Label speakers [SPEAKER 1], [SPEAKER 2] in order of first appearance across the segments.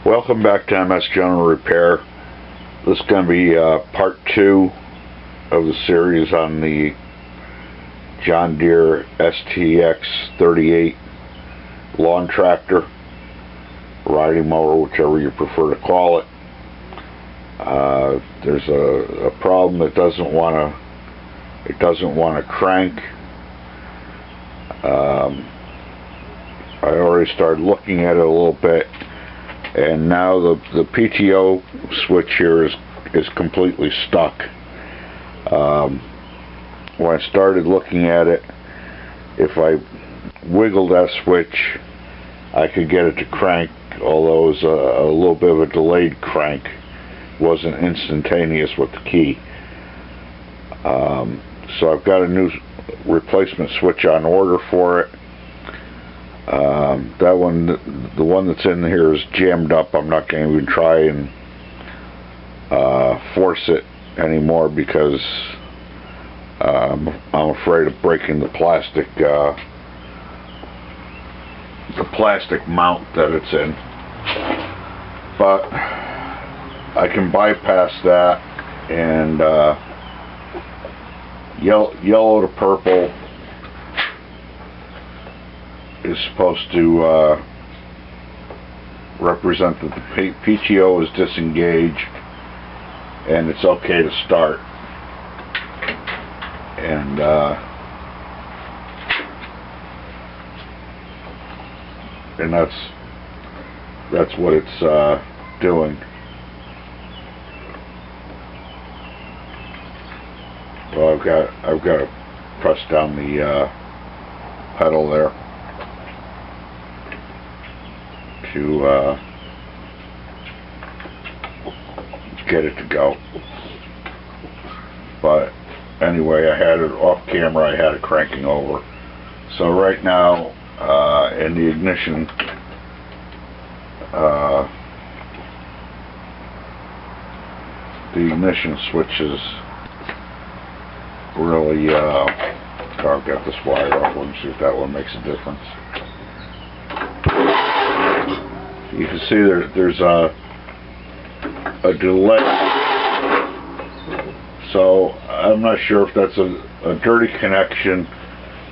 [SPEAKER 1] Welcome back to MS General Repair. This is going to be part 2 of the series on the John Deere Stx38 lawn tractor, riding mower, whichever you prefer to call it. There's a problem. It doesn't want to crank. I already started looking at it a little bit, and now the PTO switch here is completely stuck. When I started looking at it, if I wiggled that switch, I could get it to crank, although it was a little bit of a delayed crank. It wasn't instantaneous with the key. So I've got a new replacement switch on order for it. That one, the one that's in here, is jammed up. I'm not going to even try and force it anymore because I'm afraid of breaking the plastic mount that it's in. But I can bypass that, and yellow to purple is supposed to represent that the PTO is disengaged and it's okay to start. And that's what it's doing. So I've got to press down the pedal there to get it to go. But anyway, I had it off camera. I had it cranking over. So right now, in the ignition, switch is really, I've got this wire off. Let me see if that one makes a difference. You can see there's a delay, so I'm not sure if that's a dirty connection,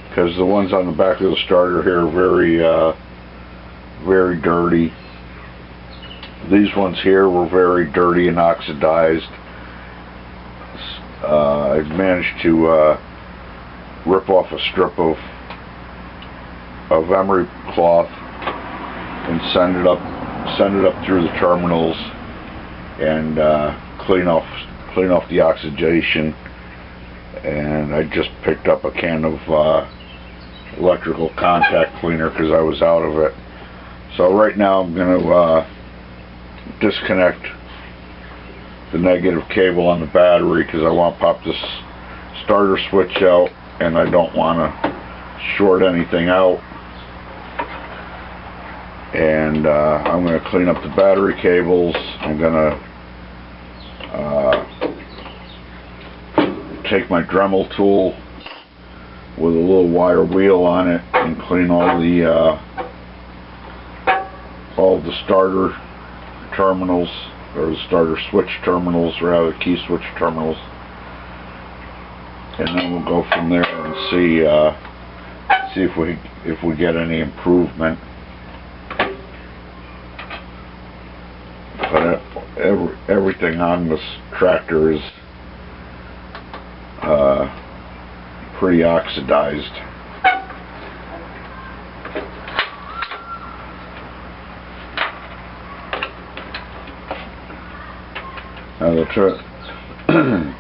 [SPEAKER 1] because the ones on the back of the starter here are very dirty. These ones here were very dirty and oxidized. I managed to rip off a strip of emery cloth and send it up through the terminals and clean off the oxidation. And I just picked up a can of electrical contact cleaner because I was out of it. So right now I'm going to disconnect the negative cable on the battery, because I want to pop this starter switch out and I don't want to short anything out. And I'm going to clean up the battery cables. I'm going to take my Dremel tool with a little wire wheel on it and clean all the starter terminals, or the starter switch terminals, rather, key switch terminals. And then we'll go from there and see if we get any improvement. But everything on this tractor is pretty oxidized. Now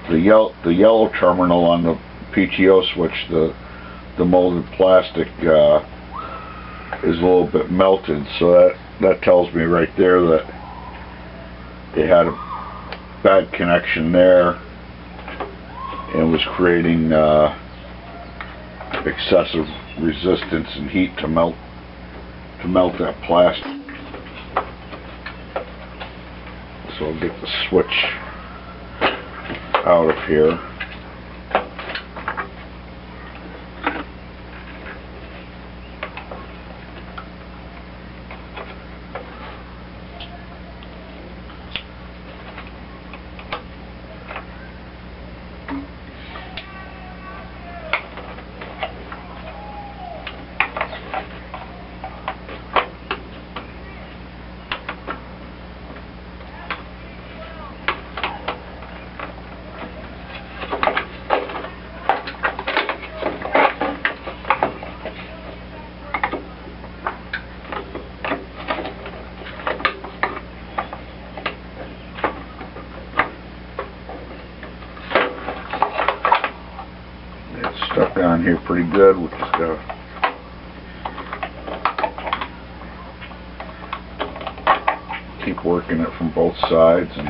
[SPEAKER 1] the yellow terminal on the PTO switch, the molded plastic is a little bit melted, so that tells me right there that it had a bad connection there and was creating excessive resistance and heat to melt that plastic. So I'll get the switch out of here. down here pretty good. We're just gonna keep working it from both sides, and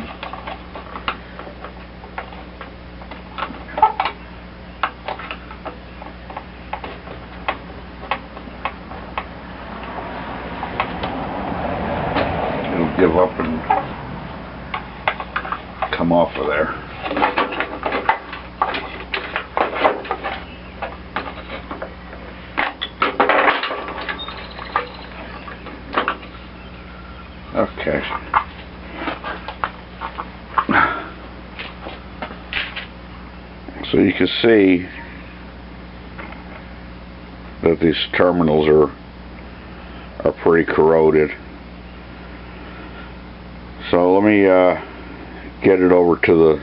[SPEAKER 1] it'll give up and come off of there. Okay. So you can see that these terminals are pretty corroded. So let me get it over to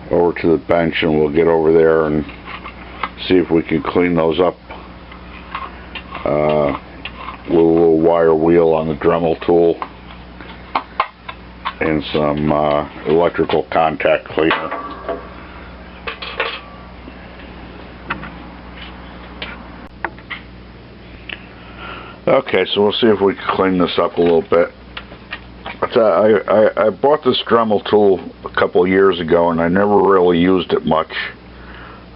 [SPEAKER 1] the bench, and we'll get over there and see if we can clean those up with a little wire wheel on the Dremel tool and some electrical contact cleaner. Okay, so we'll see if we can clean this up a little bit. I bought this Dremel tool a couple of years ago, and I never really used it much.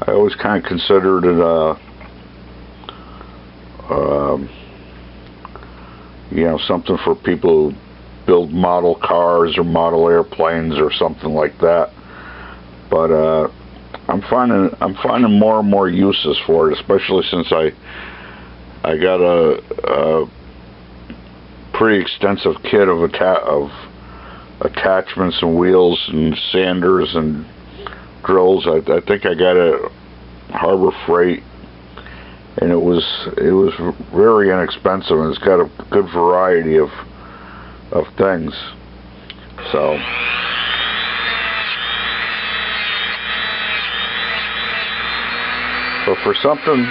[SPEAKER 1] I always kind of considered it you know, something for people who build model cars or model airplanes or something like that. But I'm finding more and more uses for it, especially since I got a pretty extensive kit of attachments and wheels and sanders and drills. I think I got it at Harbor Freight, and it was very inexpensive, and it's got a good variety of things. So but for something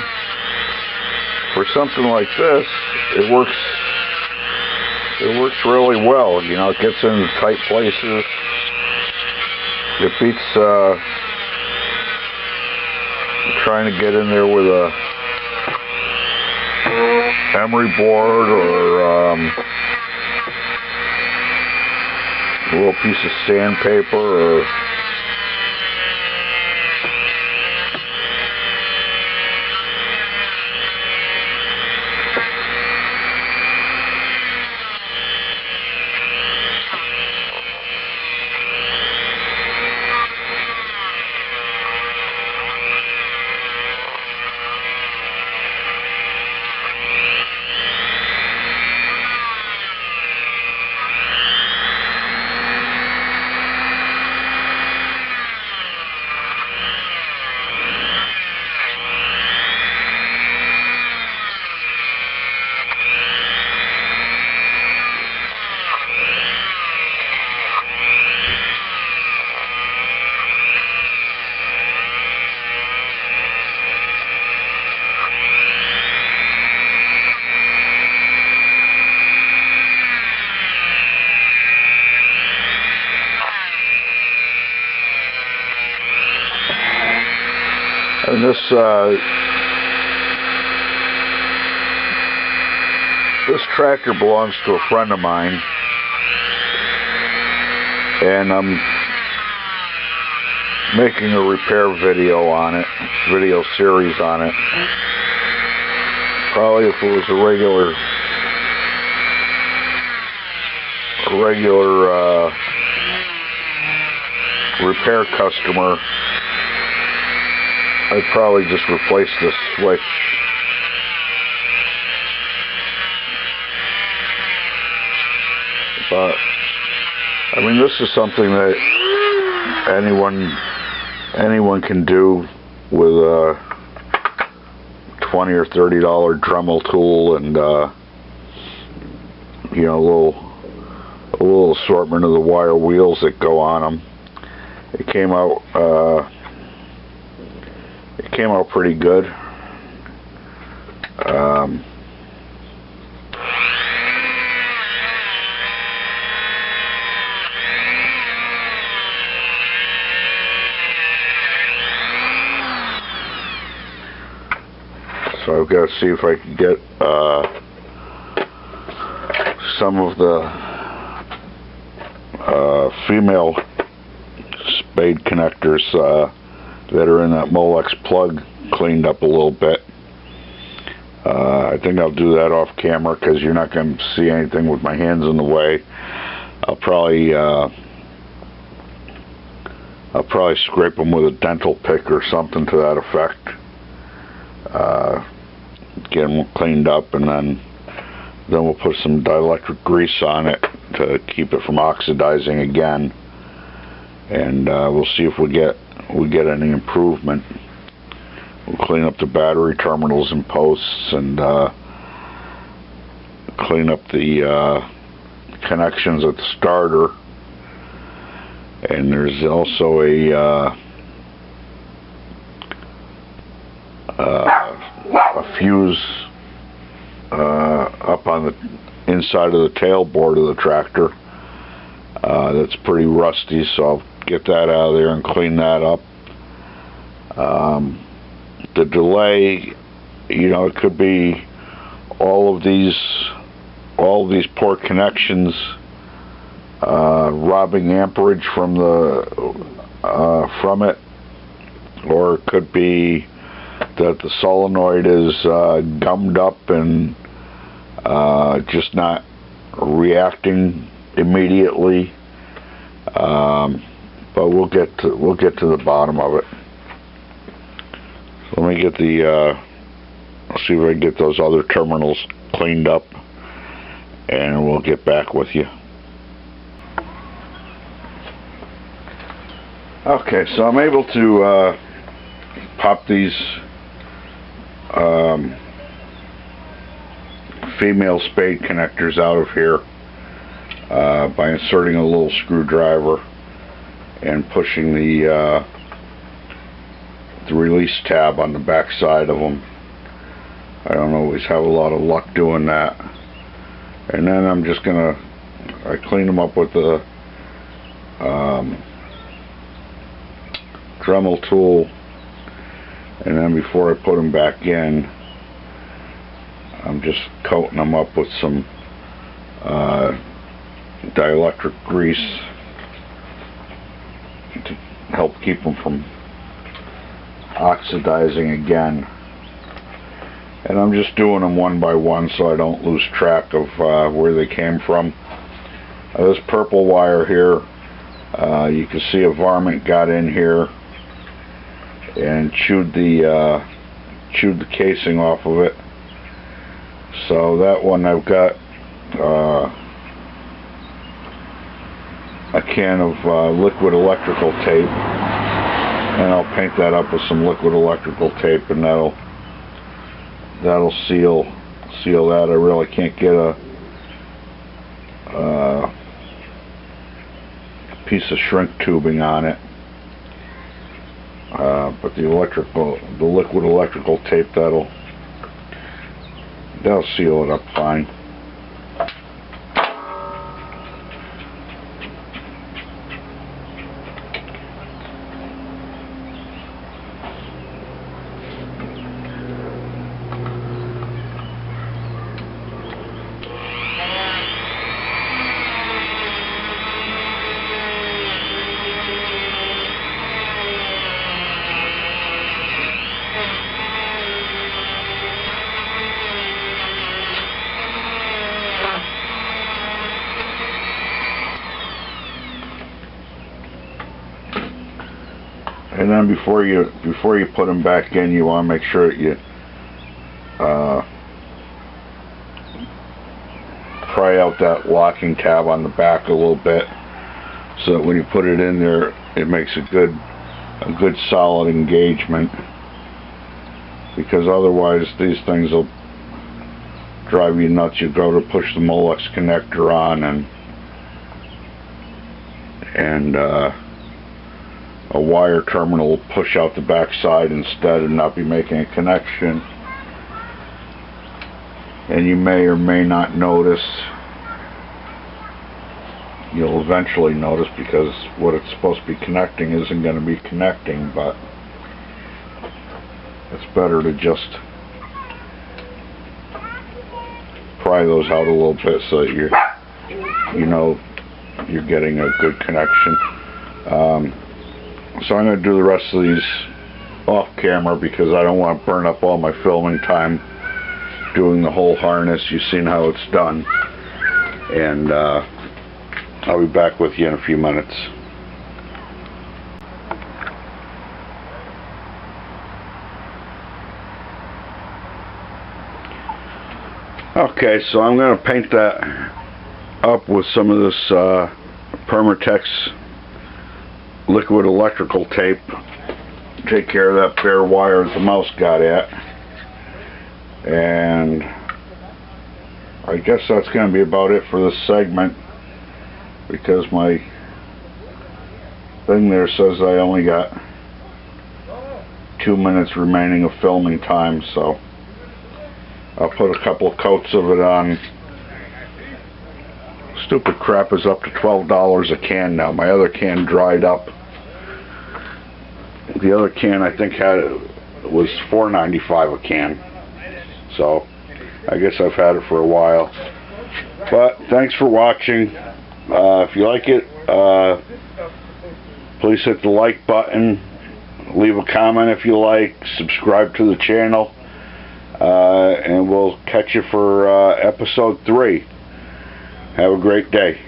[SPEAKER 1] like this, it works really well. You know, it gets into tight places. It beats trying to get in there with a emery board or a little piece of sandpaper or and this tractor belongs to a friend of mine, and I'm making a repair video on it, video series on it. Probably if it was a regular repair customer, I'd probably just replace this switch. But I mean, this is something that anyone can do with a $20 or $30 Dremel tool, and you know, a little assortment of the wire wheels that go on them. It came out pretty good. So I've got to see if I can get some of the female spade connectors that are in that Molex plug cleaned up a little bit. I think I'll do that off camera because you're not going to see anything with my hands in the way. I'll probably scrape them with a dental pick or something to that effect. Get them cleaned up, and then we'll put some dielectric grease on it to keep it from oxidizing again, and we'll see if we get any improvement. We'll clean up the battery terminals and posts, and clean up the connections at the starter. And there's also a fuse up on the inside of the tailboard of the tractor that's pretty rusty, so I'll get that out of there and clean that up. The delay, you know, it could be all of these poor connections robbing amperage from it, or it could be that the solenoid is gummed up and just not reacting immediately. But we'll get to the bottom of it. So let me get I'll see if I can get those other terminals cleaned up, and we'll get back with you. Okay, so I'm able to pop these female spade connectors out of here by inserting a little screwdriver and pushing the release tab on the back side of them. I don't always have a lot of luck doing that. And then I'm just I clean them up with the Dremel tool, and then before I put them back in, I'm just coating them up with some dielectric grease to help keep them from oxidizing again. And I'm just doing them one by one so I don't lose track of where they came from. This purple wire here, you can see a varmint got in here and chewed the casing off of it. So that one, I've got a can of liquid electrical tape, and I'll paint that up with some liquid electrical tape, and that'll seal that. I really can't get a piece of shrink tubing on it, but the liquid electrical tape, that'll seal it up fine. And then before you put them back in, you want to make sure that you pry out that locking tab on the back a little bit, so that when you put it in there, it makes a good solid engagement. Because otherwise, these things will drive you nuts. You go to push the Molex connector on, and a wire terminal will push out the back side instead and not be making a connection. And you may or may not notice, you'll eventually notice, because what it's supposed to be connecting isn't going to be connecting, but it's better to just pry those out a little bit so that you're getting a good connection. So I'm going to do the rest of these off camera because I don't want to burn up all my filming time doing the whole harness. You've seen how it's done, and I'll be back with you in a few minutes. Okay, so I'm going to paint that up with some of this Permatex liquid electrical tape. Take care of that bare wire that the mouse got at. And I guess that's going to be about it for this segment, because my thing there says I only got 2 minutes remaining of filming time, so I'll put a couple of coats of it on. Stupid crap is up to $12 a can now. My other can dried up. The other can I think was $4.95 a can. So I guess I've had it for a while. But thanks for watching. If you like it, please hit the like button. Leave a comment if you like. Subscribe to the channel. And we'll catch you for episode 3. Have a great day.